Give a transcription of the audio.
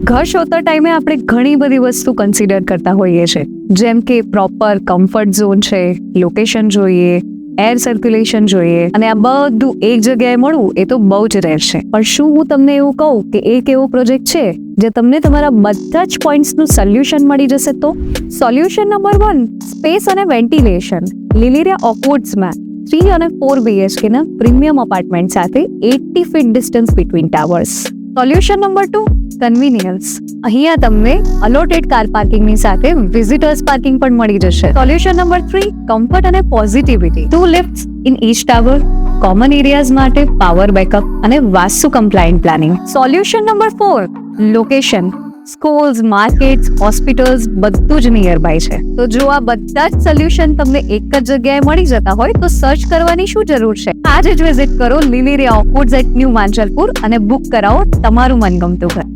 ઘર શોધતા ટાઈમે આપણે ઘણી બધી વસ્તુ કન્સિડર કરતા હોઈએ છીએ, જેમ કે પ્રોપર કમ્ફર્ટ ઝોન છે, લોકેશન જોઈએ, એર સર્ક્યુલેશન જોઈએ, અને આ બધું એક જગ્યાએ મળવું એ તો બહુ જ રેર છે. પણ શું હું તમને એવું કહું કે એક એવો પ્રોજેક્ટ છે જે તમને તમારા બધા જ પોઈન્ટ્સનું સોલ્યુશન મળી જશે? તો સોલ્યુશન નંબર 1, સ્પેસ અને વેન્ટિલેશન. લિલિરિયા ઓકવુડ્સમાં 3 અને 4 BHK ના પ્રીમિયમ અપાર્ટમેન્ટ સાથે 80 feet distance between towers. Solution number 2, convenience. અહીંયા તમને અલોટેડ કાર પાર્કિંગની સાથે વિઝિટર્સ પાર્કિંગ પણ મળી જશે. સોલ્યુશન નંબર 3, કમ્ફર્ટ અને positivity. 2 lifts in each tower, common areas માટે પાવર બેકઅપ અને vastu compliant planning. Solution number 4, location. Schools, markets, hospitals બધું જ નિયર બાય છે. તો જો આ બધા જ સોલ્યુશન તમને એક જ જગ્યાએ મળી જતા હોય તો સર્ચ કરવાની શું જરૂર છે? આજે જ વિઝિટ કરો લિલિરિયા ઓકવુડ્સ એટ ન્યૂ માંજલપુર અને બુક કરાવો તમારું મનગમતું ઘર.